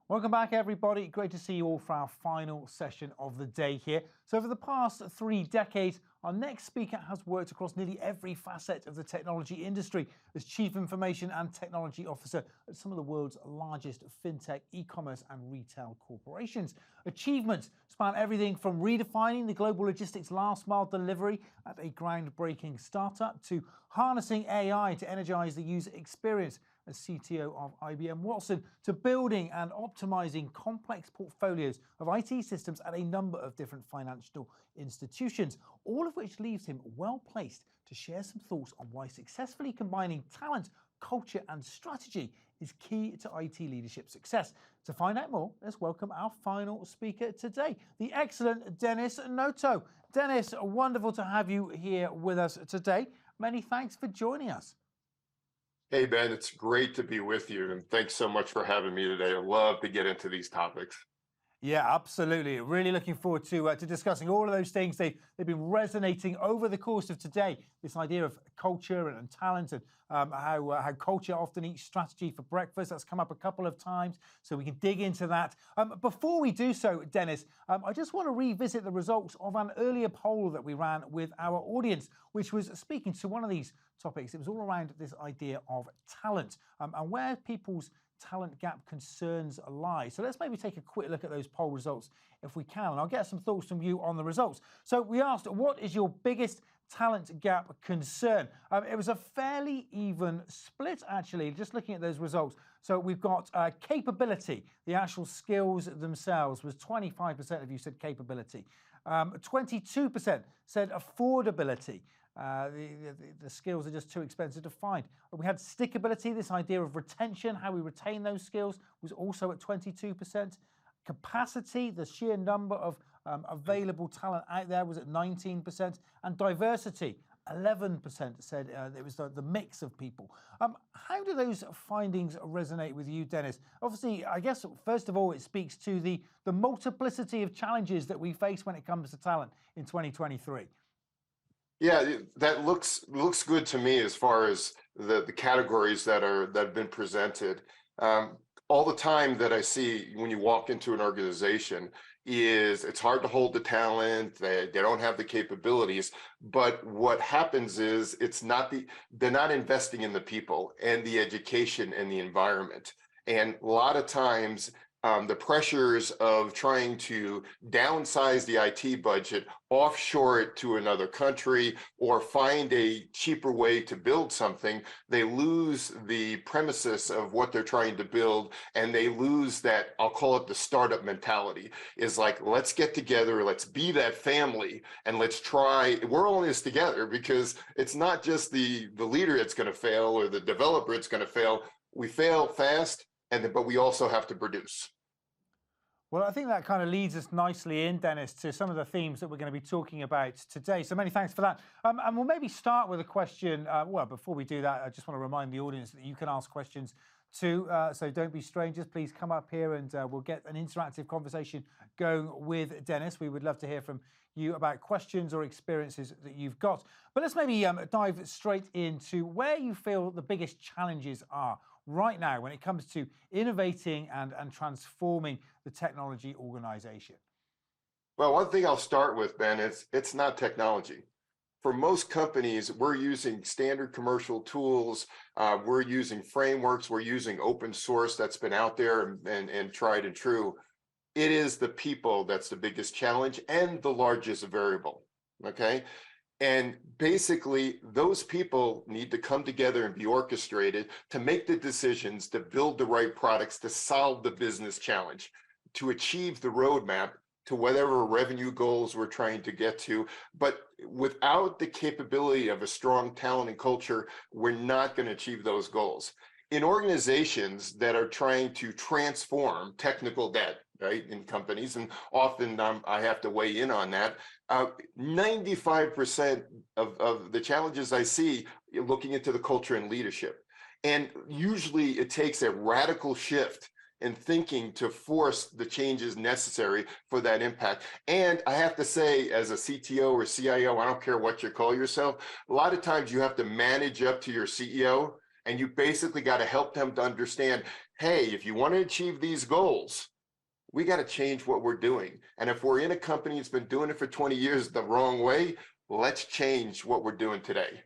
Welcome back, everybody. Great to see you all for our final session of the day here. So over the past 3 decades, our next speaker has worked across nearly every facet of the technology industry as Chief Information and Technology Officer at some of the world's largest fintech, e-commerce and retail corporations. Achievements span everything from redefining the global logistics last mile delivery at a groundbreaking startup to harnessing AI to energize the user experience as CTO of IBM Watson, to building and optimizing complex portfolios of IT systems at a number of different financial institutions, all of which leaves him well placed to share some thoughts on why successfully combining talent, culture and strategy is key to IT leadership success. To find out more, let's welcome our final speaker today, the excellent Dennis Noto. Dennis, wonderful to have you here with us today. Many thanks for joining us. Hey, Ben, it's great to be with you, and thanks so much for having me today. I love to get into these topics. Yeah, absolutely. Really looking forward to discussing all of those things. They've been resonating over the course of today. This idea of culture and talent, and how culture often eats strategy for breakfast. That's come up a couple of times, so we can dig into that. Before we do so, Dennis, I just want to revisit the results of an earlier poll that we ran with our audience, which was speaking to one of these topics. It was all around this idea of talent and where people's talent gap concerns lie. So let's maybe take a quick look at those poll results if we can, and I'll get some thoughts from you on the results. So we asked, what is your biggest talent gap concern? It was a fairly even split, actually, just looking at those results. So we've got capability, the actual skills themselves was 25% of you said capability. 22% said affordability. The skills are just too expensive to find. We had stickability, this idea of retention, how we retain those skills, was also at 22%. Capacity, the sheer number of available talent out there, was at 19%. And diversity, 11% said it was the mix of people. How do those findings resonate with you, Dennis? Obviously, I guess, first of all, it speaks to the multiplicity of challenges that we face when it comes to talent in 2023. Yeah, that looks good to me as far as the categories that have been presented. All the time that I see when you walk into an organization is it's hard to hold the talent, they don't have the capabilities, but what happens is they're not investing in the people and the education and the environment. And a lot of times the pressures of trying to downsize the IT budget, offshore it to another country, or find a cheaper way to build something, they lose the premises of what they're trying to build, and they lose that, I'll call it the startup mentality, is like, let's get together, let's be that family, and let's try, we're all in this together, because it's not just the leader that's going to fail or the developer that's going to fail. We fail fast, but we also have to produce. Well, I think that kind of leads us nicely in, Dennis, to some of the themes that we're going to be talking about today. So many thanks for that. And we'll maybe start with a question. Well, before we do that, I just want to remind the audience that you can ask questions too. So don't be strangers. Please come up here and we'll get an interactive conversation going with Dennis. We would love to hear from you about questions or experiences that you've got. But let's maybe dive straight into where you feel the biggest challenges are right now when it comes to innovating and transforming the technology organization. Well, one thing I'll start with, Ben, it's not technology. For most companies, we're using standard commercial tools, we're using frameworks, we're using open source that's been out there and tried and true. It is the people that's the biggest challenge and the largest variable, okay? And basically, those people need to come together and be orchestrated to make the decisions, to build the right products, to solve the business challenge, to achieve the roadmap to whatever revenue goals we're trying to get to. But without the capability of a strong talent and culture, we're not going to achieve those goals. In organizations that are trying to transform technical debt, right, in companies, and often I have to weigh in on that, 95% of the challenges I see looking into the culture and leadership. And usually it takes a radical shift in thinking to force the changes necessary for that impact. And I have to say, as a CTO or CIO, I don't care what you call yourself, a lot of times you have to manage up to your CEO And you basically got to help them to understand, hey, if you want to achieve these goals, we got to change what we're doing. And if we're in a company that's been doing it for 20 years the wrong way, let's change what we're doing today.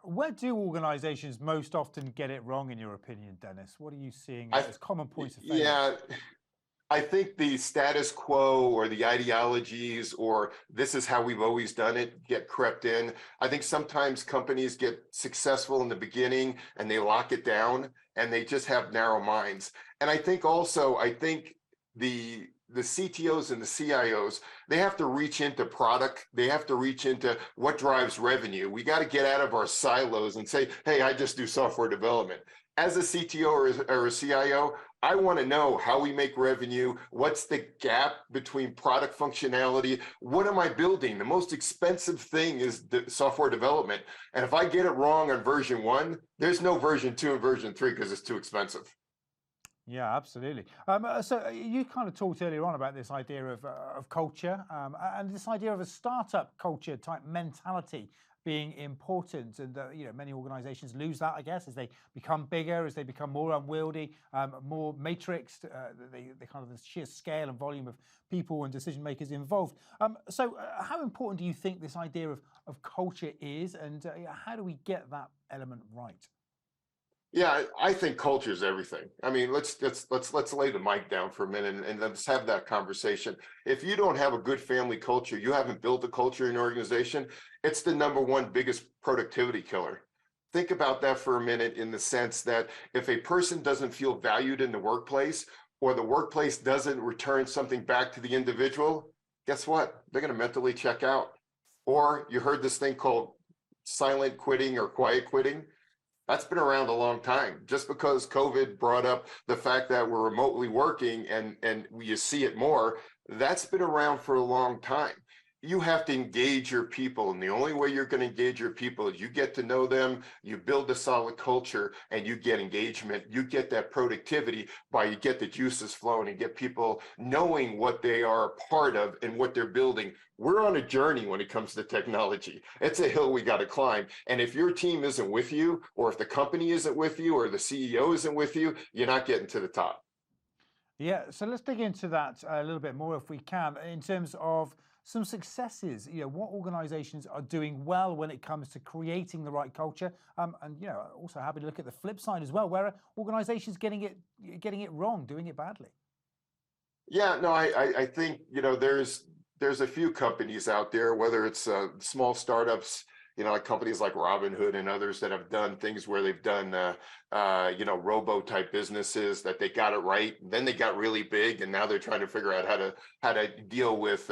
Where do organizations most often get it wrong, in your opinion, Dennis? What are you seeing I, as common points of failure? yeah, I think the status quo or the ideologies or this is how we've always done it get crept in. I think sometimes companies get successful in the beginning and they lock it down and they just have narrow minds. And I think also, the CTOs and the CIOs, they have to reach into product. They have to reach into what drives revenue. We got to get out of our silos and say, hey, I just do software development. As a CTO or a CIO, I want to know how we make revenue. What's the gap between product functionality? What am I building? The most expensive thing is the software development. And if I get it wrong on version 1, there's no version 2 and version 3 because it's too expensive. Yeah, absolutely. So you kind of talked earlier on about this idea of culture and this idea of a startup culture type mentality being important, and many organizations lose that, I guess, as they become bigger, as they become more unwieldy, more matrixed, the kind of the sheer scale and volume of people and decision makers involved. So how important do you think this idea of culture is, and how do we get that element right? Yeah, I think culture is everything. I mean, let's lay the mic down for a minute and let's have that conversation. If you don't have a good family culture, you haven't built a culture in your organization, it's the #1 biggest productivity killer. Think about that for a minute in the sense that if a person doesn't feel valued in the workplace or the workplace doesn't return something back to the individual, guess what? They're going to mentally check out. Or you heard this thing called silent quitting or quiet quitting. That's been around a long time. Just because COVID brought up the fact that we're remotely working and you see it more, that's been around for a long time. You have to engage your people, and the only way you're going to engage your people is you get to know them, you build a solid culture, and you get engagement. You get that productivity by you get the juices flowing and get people knowing what they are a part of and what they're building. We're on a journey when it comes to technology. It's a hill we got to climb. And if your team isn't with you, or if the company isn't with you, or the CEO isn't with you, you're not getting to the top. Yeah, so let's dig into that a little bit more if we can, in terms of some successes. What organizations are doing well when it comes to creating the right culture, and also happy to look at the flip side as well, where organizations getting it wrong, doing it badly. Yeah, no, I think there's a few companies out there, whether it's small startups, like companies like Robinhood and others that have done things where they've done robo type businesses that they got it right, and then they got really big, and now they're trying to figure out how to deal with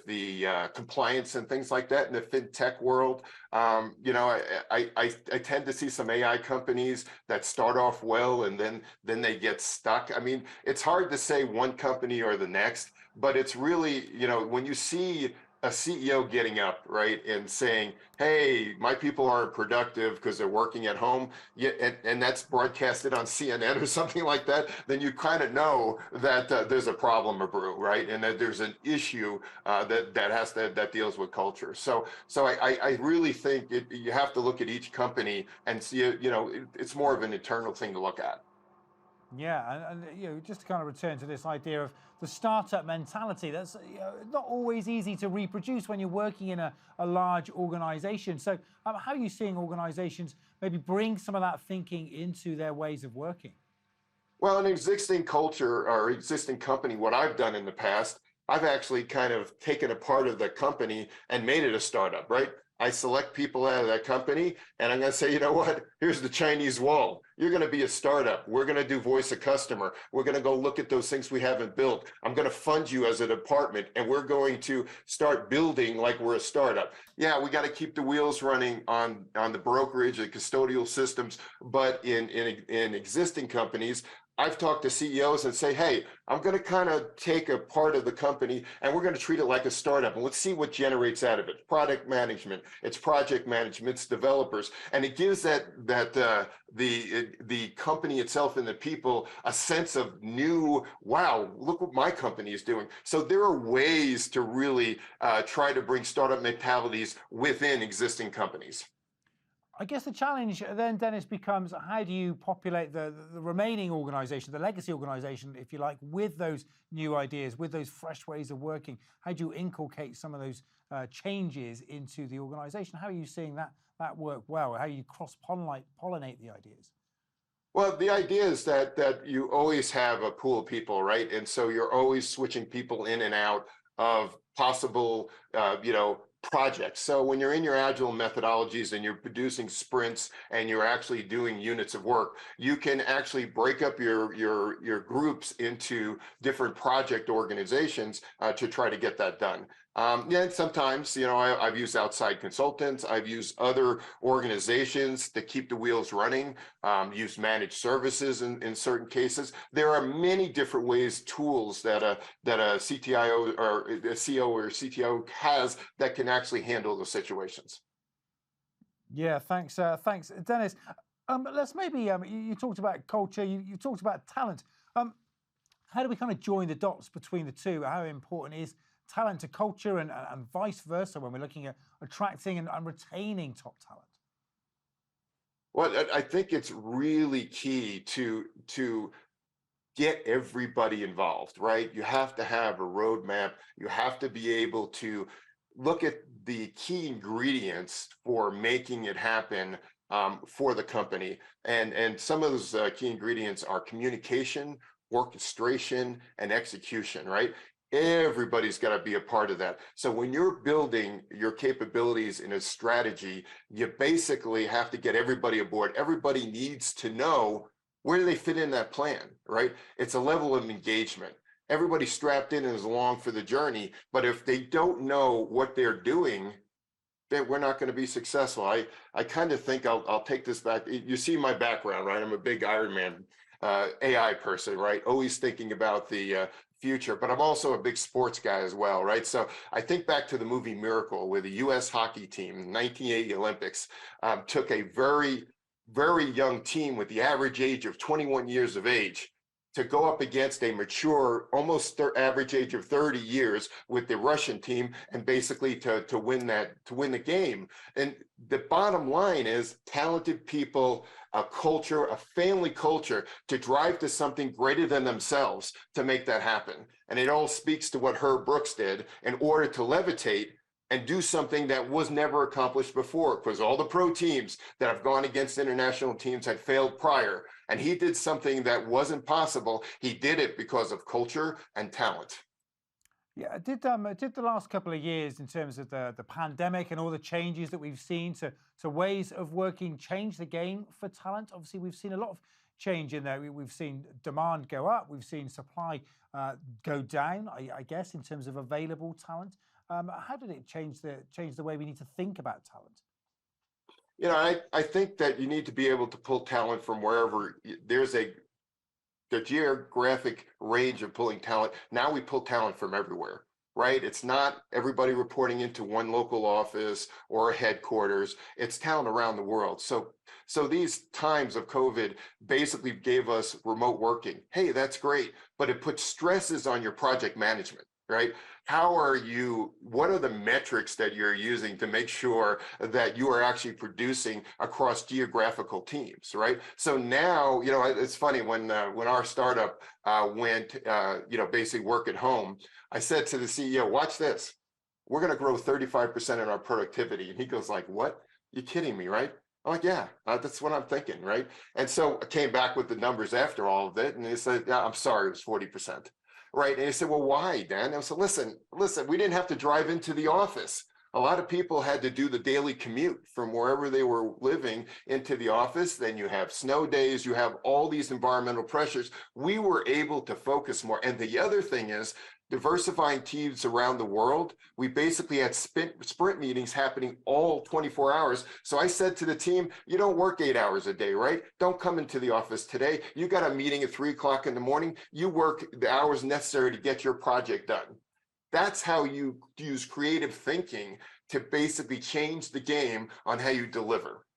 the compliance and things like that in the fintech world. I tend to see some AI companies that start off well and then they get stuck. I mean, it's hard to say one company or the next, but it's really, when you see a CEO getting up, right, and saying, hey, my people aren't productive because they're working at home, and that's broadcasted on CNN or something like that, then you kind of know that there's a problem or brew, right, and that there's an issue that deals with culture. So I really think you have to look at each company and see, it's more of an internal thing to look at. Yeah, and just to kind of return to this idea of the startup mentality, that's not always easy to reproduce when you're working in a large organization. So how are you seeing organizations maybe bring some of that thinking into their ways of working? Well, an existing culture or existing company, what I've done in the past, I've actually kind of taken a part of the company and made it a startup, right? I select people out of that company and I'm going to say, you know what, here's the Chinese wall. You're going to be a startup. We're going to do voice of customer. We're going to go look at those things we haven't built. I'm going to fund you as a department and we're going to start building like we're a startup. Yeah, we got to keep the wheels running on the brokerage and custodial systems, but in existing companies, I've talked to CEOs and say, hey, I'm going to kind of take a part of the company and we're going to treat it like a startup and let's see what generates out of it. Product management, it's project management, it's developers, and it gives the company itself and the people a sense of new, wow, look what my company is doing. So there are ways to really try to bring startup mentalities within existing companies. I guess the challenge then, Dennis, becomes how do you populate the remaining organisation, the legacy organisation, if you like, with those new ideas, with those fresh ways of working? How do you inculcate some of those changes into the organisation? How are you seeing that work well? How you cross-pollinate the ideas? Well, the idea is that you always have a pool of people, right? And so you're always switching people in and out of possible, projects. So when you're in your agile methodologies and you're producing sprints and you're actually doing units of work, you can actually break up your groups into different project organizations to try to get that done. And sometimes, I've used outside consultants, I've used other organizations to keep the wheels running, used managed services in certain cases. There are many different ways, tools that a CTIO or a CEO or CTO has that can actually handle those situations. Yeah, thanks, Dennis. Let's maybe, you talked about culture, you talked about talent. How do we kind of join the dots between the two? How important is talent to culture and vice versa when we're looking at attracting and retaining top talent? Well, I think it's really key to get everybody involved, right? You have to have a roadmap. You have to be able to look at the key ingredients for making it happen for the company. And some of those key ingredients are communication, orchestration, and execution, right? Everybody's got to be a part of that. So when you're building your capabilities in a strategy, you basically have to get everybody aboard. Everybody needs to know where do they fit in that plan, right? It's a level of engagement. Everybody's strapped in and is along for the journey, but if they don't know what they're doing, then we're not going to be successful. I kind of think I'll take this back. You see my background, right? I'm a big Iron Man AI person, right? Always thinking about the future, but I'm also a big sports guy as well, right? So I think back to the movie Miracle, where the U.S. hockey team, 1980 Olympics, took a very, very young team with the average age of 21 years of age to go up against a mature, almost average age of 30 years with the Russian team, and basically to win the game. And the bottom line is talented people, a culture, a family culture to drive to something greater than themselves to make that happen. And it all speaks to what Herb Brooks did in order to levitate and do something that was never accomplished before, because all the pro teams that have gone against international teams had failed prior. And he did something that wasn't possible. He did it because of culture and talent. Yeah, did the last couple of years, in terms of the pandemic and all the changes that we've seen to ways of working, change the game for talent? Obviously, we've seen a lot of change in there. We've seen demand go up, we've seen supply go down, I guess, in terms of available talent. How did it change the way we need to think about talent? I think that you need to be able to pull talent from wherever there's the geographic range of pulling talent. Now we pull talent from everywhere, right? It's not everybody reporting into one local office or a headquarters. It's talent around the world. So these times of COVID basically gave us remote working. Hey, that's great, but it puts stresses on your project management, right? What are the metrics that you're using to make sure that you are actually producing across geographical teams, right? So now, it's funny when our startup went, basically work at home, I said to the CEO, watch this, we're going to grow 35% in our productivity. And he goes like, what? You're kidding me, right? I'm like, yeah, that's what I'm thinking, right? And so I came back with the numbers after all of it, and he said, yeah, I'm sorry, it was 40%. Right. And he said, well, why, Dan? And I said, listen, we didn't have to drive into the office. A lot of people had to do the daily commute from wherever they were living into the office. Then you have snow days, you have all these environmental pressures. We were able to focus more. And the other thing is, diversifying teams around the world, we basically had sprint meetings happening all 24 hours. So I said to the team, you don't work 8 hours a day, right? Don't come into the office today. You got a meeting at 3 o'clock in the morning. You work the hours necessary to get your project done. That's how you use creative thinking to basically change the game on how you deliver.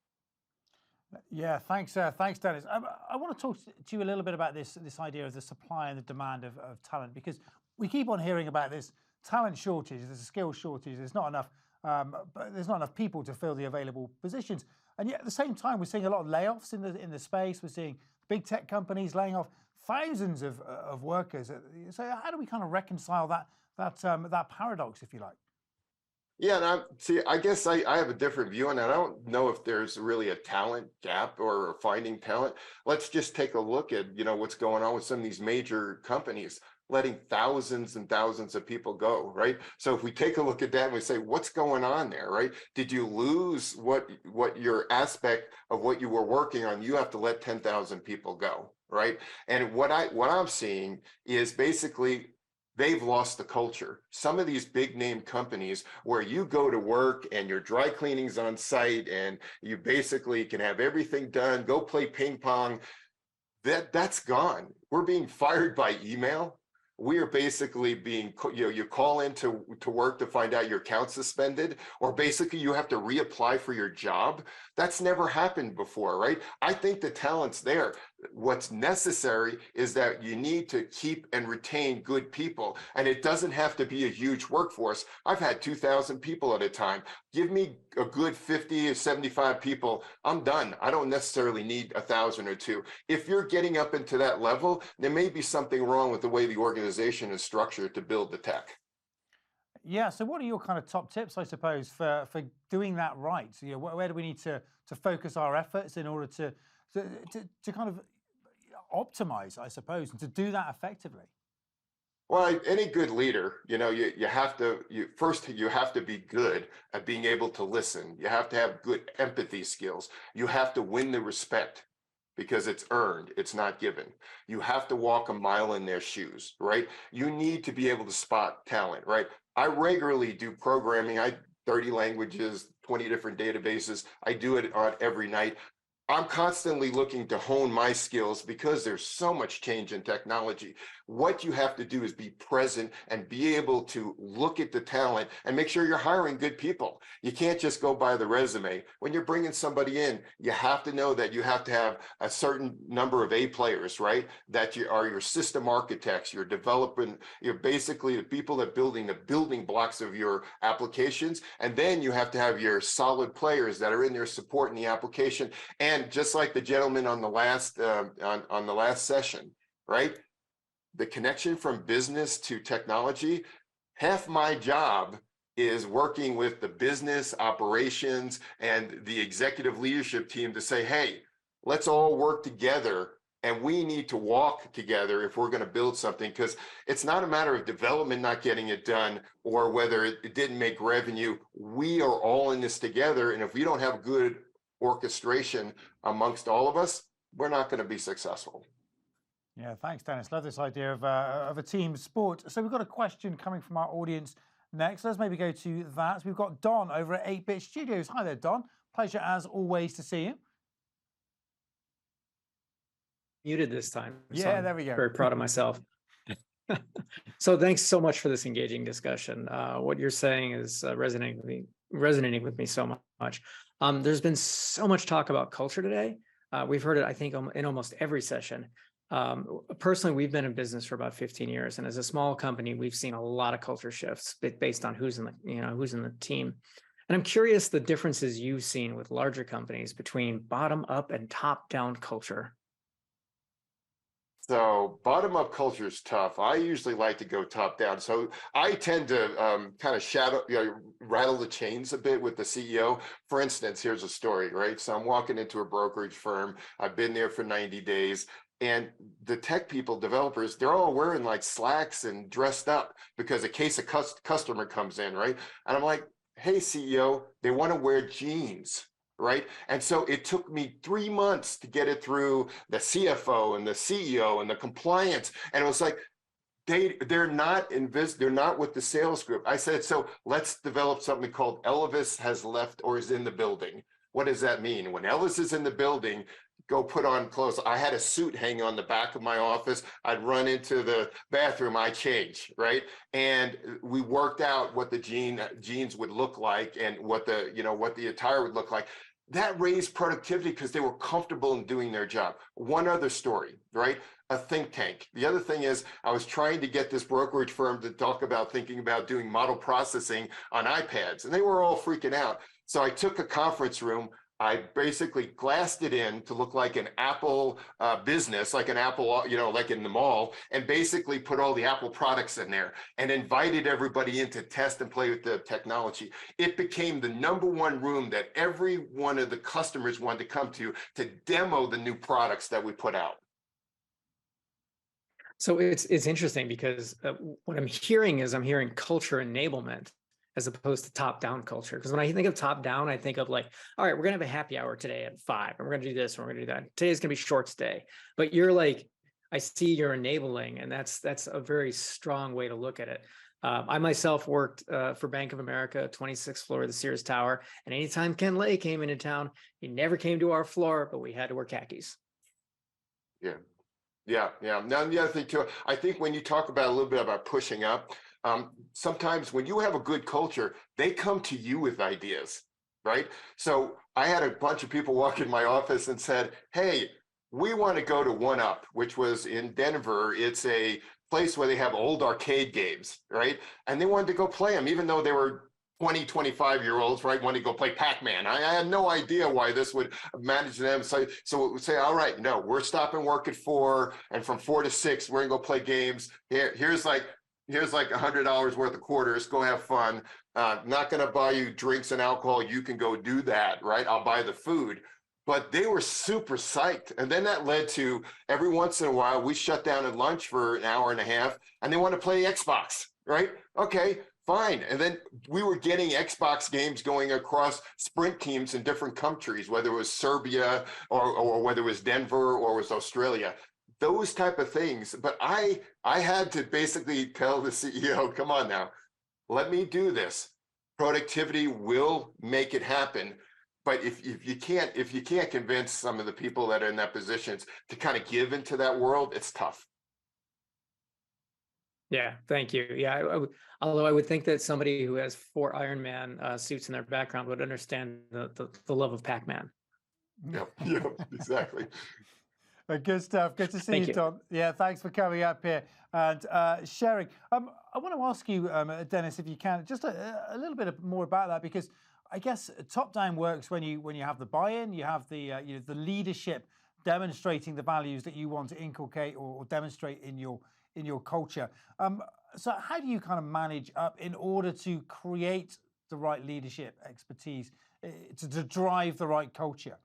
Yeah, thanks, Dennis. I want to talk to you a little bit about this idea of the supply and the demand of talent, because we keep on hearing about this talent shortage, there's a skill shortage, there's not enough people to fill the available positions. And yet at the same time, we're seeing a lot of layoffs in the space. We're seeing big tech companies laying off thousands of workers. So how do we kind of reconcile that paradox, if you like? Yeah, and I guess I have a different view on that. I don't know if there's really a talent gap or finding talent. Let's just take a look at, what's going on with some of these major companies letting thousands and thousands of people go, right? So if we take a look at that and we say, what's going on there, right? Did you lose what your aspect of what you were working on? You have to let 10,000 people go, right? And what I'm seeing is basically they've lost the culture. Some of these big name companies where you go to work and your dry cleaning's on site and you basically can have everything done, go play ping pong, that's gone. We're being fired by email. We are basically being, you call into work to find out your account suspended, or basically you have to reapply for your job. That's never happened before, right? I think the talent's there. What's necessary is that you need to keep and retain good people. And it doesn't have to be a huge workforce. I've had 2,000 people at a time. Give me a good 50 or 75 people, I'm done. I don't necessarily need 1,000 or two. If you're getting up into that level, there may be something wrong with the way the organization is structured to build the tech. Yeah. So what are your kind of top tips, I suppose, for doing that right? So, where do we need to focus our efforts in order to kind of optimize, I suppose, and to do that effectively? Well, any good leader, you have to, you have to be good at being able to listen. You have to have good empathy skills. You have to win the respect because it's earned, it's not given. You have to walk a mile in their shoes, right? You need to be able to spot talent, right? I regularly do programming. 30 languages, 20 different databases. I do it on every night. I'm constantly looking to hone my skills because there's so much change in technology. What you have to do is be present and be able to look at the talent and make sure you're hiring good people. You can't just go by the resume. When you're bringing somebody in, you have to know that you have to have a certain number of A players, right? That you are your system architects, you're developing, you're basically the people that building the building blocks of your applications. And then you have to have your solid players that are in there supporting the application. And just like the gentleman on the last on the last session, right? The connection from business to technology, half my job is working with the business operations and the executive leadership team to say, hey, let's all work together and we need to walk together if we're going to build something, because it's not a matter of development not getting it done or whether it didn't make revenue. We are all in this together. And if we don't have good orchestration amongst all of us, we're not going to be successful. Yeah, thanks, Dennis. Love this idea of a team sport. So we've got a question coming from our audience next. Let's maybe go to that. We've got Don over at 8-Bit Studios. Hi there, Don. Pleasure as always to see you. Muted this time. Yeah, there we go. Very proud of myself. So thanks so much for this engaging discussion. What you're saying is resonating with me so much. There's been so much talk about culture today. We've heard it, I think, in almost every session. Personally, we've been in business for about 15 years, and as a small company, we've seen a lot of culture shifts based on who's in the team. And I'm curious the differences you've seen with larger companies between bottom up and top down culture. So bottom up culture is tough. I usually like to go top down. So I tend to kind of rattle the chains a bit with the CEO. For instance, here's a story, right? So I'm walking into a brokerage firm. I've been there for 90 days. And the tech people, developers, they're all wearing like slacks and dressed up because a case of customer comes in, right? And I'm like, hey, CEO, they want to wear jeans. Right. And so it took me 3 months to get it through the CFO and the CEO and the compliance. And it was like, they're not with the sales group. I said, so let's develop something called Elvis has left or is in the building. What does that mean? When Elvis is in the building, go put on clothes. I had a suit hanging on the back of my office. I'd run into the bathroom, I change, right? And we worked out what the jeans would look like and what the attire would look like. That raised productivity because they were comfortable in doing their job. One other story, right? A think tank. The other thing is I was trying to get this brokerage firm to talk about thinking about doing model processing on iPads, and they were all freaking out. So I took a conference room. I basically glassed it in to look like an Apple business, like an Apple, like in the mall, and basically put all the Apple products in there and invited everybody in to test and play with the technology. It became the #1 room that every one of the customers wanted to come to demo the new products that we put out. So it's interesting because what I'm hearing is I'm hearing culture enablement as opposed to top-down culture. Because when I think of top-down, I think of like, all right, we're gonna have a happy hour today at 5, and we're gonna do this, and we're gonna do that. Today's gonna be short stay. But you're like, I see you're enabling, and that's a very strong way to look at it. I myself worked for Bank of America, 26th floor of the Sears Tower, and anytime Ken Lay came into town, he never came to our floor, but we had to wear khakis. Yeah. Yeah, yeah. Now the other thing too, I think when you talk about a little bit about pushing up, sometimes when you have a good culture, they come to you with ideas, right? So I had a bunch of people walk in my office and said, "Hey, we want to go to One Up," which was in Denver. It's a place where they have old arcade games, right? And they wanted to go play them, even though they were 20, 25-year-olds, right? Wanted to go play Pac-Man. I had no idea why this would manage them. So it would say, all right, no, we're stopping work at 4, and from 4 to 6, we're gonna go play games. Here's like $100 worth of quarters. Go have fun. Not gonna buy you drinks and alcohol. You can go do that, right? I'll buy the food. But they were super psyched. And then that led to every once in a while, we shut down at lunch for an hour and a half, and they want to play Xbox, right? Okay, fine. And then we were getting Xbox games going across sprint teams in different countries, whether it was Serbia or whether it was Denver or it was Australia, those type of things. But I had to basically tell the CEO, come on now, let me do this. Productivity will make it happen. But if you can't convince some of the people that are in that positions to kind of give into that world, it's tough. Yeah, thank you. Yeah, although I would think that somebody who has 4 Ironman suits in their background would understand the love of Pac-Man. Yep, exactly. Good stuff. Good to see Thank you, you. Don. Yeah, thanks for coming up here and sharing. I want to ask you, Dennis, if you can, just a little bit more about that, because I guess top-down works when you have the buy-in, you have the the leadership demonstrating the values that you want to inculcate or demonstrate in your culture. So how do you kind of manage up in order to create the right leadership expertise to drive the right culture?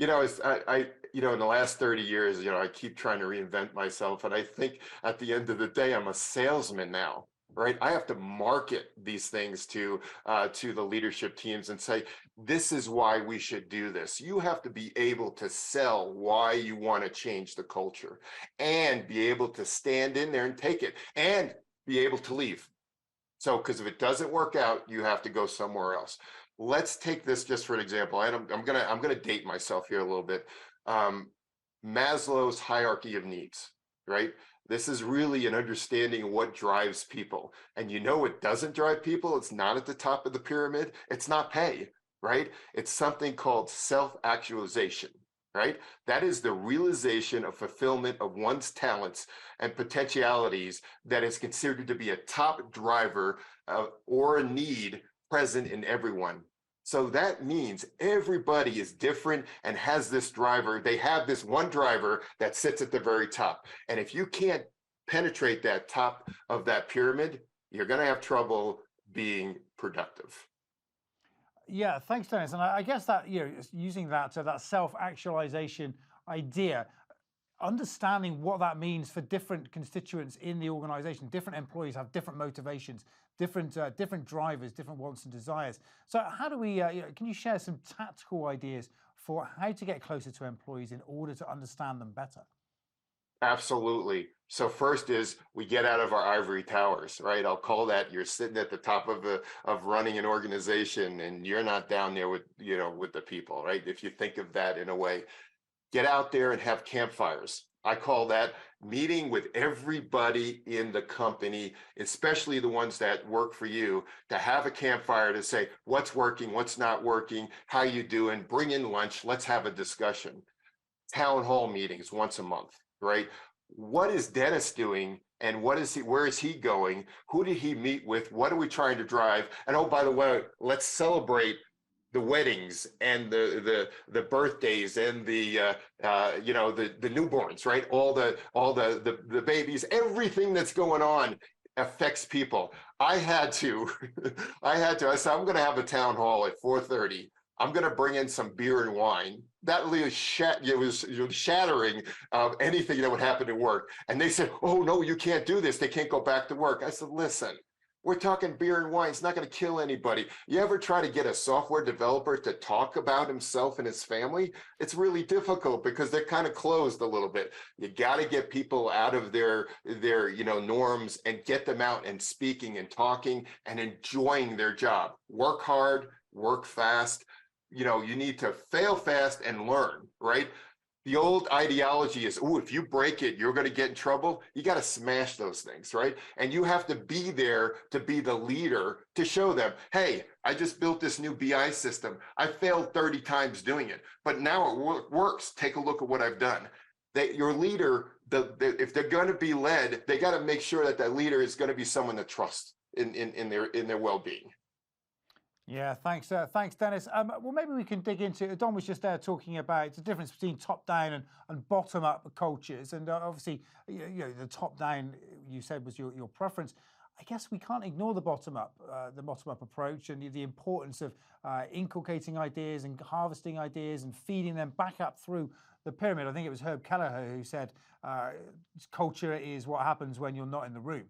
It's, in the last 30 years, I keep trying to reinvent myself. And I think at the end of the day, I'm a salesman now, right? I have to market these things to the leadership teams and say, this is why we should do this. You have to be able to sell why you want to change the culture and be able to stand in there and take it and be able to leave. So, because if it doesn't work out, you have to go somewhere else. Let's take this just for an example. And I'm gonna date myself here a little bit. Maslow's hierarchy of needs, right? This is really an understanding of what drives people. And what doesn't drive people? It's not at the top of the pyramid. It's not pay, right? It's something called self-actualization, right? That is the realization of fulfillment of one's talents and potentialities that is considered to be a top driver or a need present in everyone. So that means everybody is different and has this driver. They have this one driver that sits at the very top. And if you can't penetrate that top of that pyramid, you're going to have trouble being productive. Yeah, thanks, Dennis. And I guess that using that self-actualization idea, understanding what that means for different constituents in the organization. Different employees have different motivations, different drivers, different wants and desires. So how do we, can you share some tactical ideas for how to get closer to employees in order to understand them better? Absolutely. So first is we get out of our ivory towers, right? I'll call that you're sitting at the top of running an organization and you're not down there with the people, right? If you think of that in a way, get out there and have campfires. I call that meeting with everybody in the company, especially the ones that work for you, to have a campfire to say what's working, what's not working, how you doing, bring in lunch, let's have a discussion. Town hall meetings once a month, right? What is Dennis doing and where is he going? Who did he meet with? What are we trying to drive? And oh, by the way, let's celebrate the weddings and the birthdays and the the newborns, right? All the babies, everything that's going on affects people. I had to, I said, I'm going to have a town hall at 4:30. I'm going to bring in some beer and wine. That really was shattering anything that would happen at work. And they said, oh, no, you can't do this. They can't go back to work. I said, listen, we're talking beer and wine. It's not going to kill anybody. You ever try to get a software developer to talk about himself and his family? It's really difficult because they're kind of closed a little bit. You got to get people out of their norms and get them out and speaking and talking and enjoying their job. Work hard, work fast. You need to fail fast and learn, right? The old ideology is, oh, if you break it, you're going to get in trouble. You got to smash those things, right? And you have to be there to be the leader to show them, hey, I just built this new BI system. I failed 30 times doing it, but now it works. Take a look at what I've done. Your leader, if they're going to be led, they got to make sure that that leader is going to be someone to trust in their well-being. Yeah, thanks, Dennis. Well, maybe we can dig into. Don was just there talking about the difference between top-down and bottom-up cultures, and obviously, the top-down you said was your preference. I guess we can't ignore the bottom-up approach and the importance of inculcating ideas and harvesting ideas and feeding them back up through the pyramid. I think it was Herb Kelleher who said, "Culture is what happens when you're not in the room."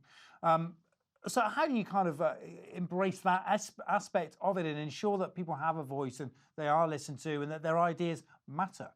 So how do you kind of embrace that aspect of it and ensure that people have a voice and they are listened to and that their ideas matter?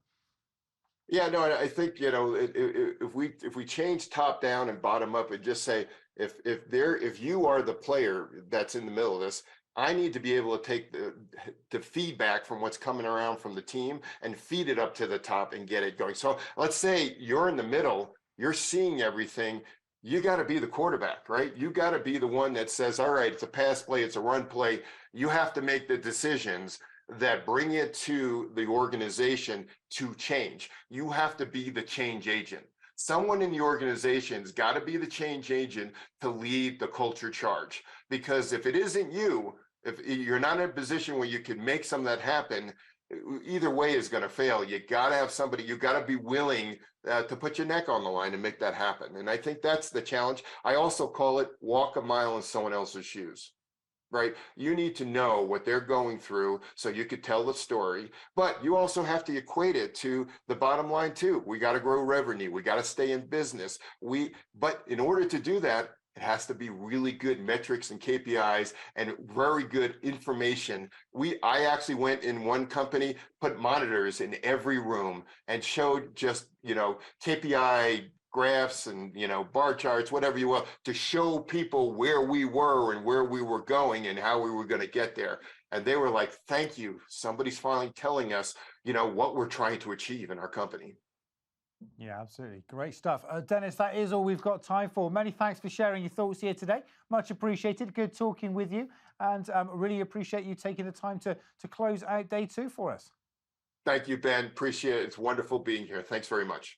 Yeah, no, I think if we change top down and bottom up and just say if you are the player that's in the middle of this, I need to be able to take the feedback from what's coming around from the team and feed it up to the top and get it going. So let's say you're in the middle, you're seeing everything. You got to be the quarterback, right? You got to be the one that says, all right, it's a pass play, it's a run play. You have to make the decisions that bring it to the organization to change. You have to be the change agent. Someone in the organization's got to be the change agent to lead the culture charge. Because if it isn't you, if you're not in a position where you can make some of that happen, either way is going to fail. You got to have somebody, you got to be willing to put your neck on the line and make that happen. And I think that's the challenge. I also call it walk a mile in someone else's shoes, right? You need to know what they're going through so you could tell the story, but you also have to equate it to the bottom line too. We got to grow revenue. We got to stay in business. But in order to do that, it has to be really good metrics and KPIs and very good information. I actually went in one company, put monitors in every room and showed just, KPI graphs and, bar charts, whatever you will, to show people where we were and where we were going and how we were going to get there. And they were like, thank you. Somebody's finally telling us, what we're trying to achieve in our company. Yeah, absolutely. Great stuff. Dennis, that is all we've got time for. Many thanks for sharing your thoughts here today. Much appreciated. Good talking with you. And really appreciate you taking the time to close out day 2 for us. Thank you, Ben. Appreciate it. It's wonderful being here. Thanks very much.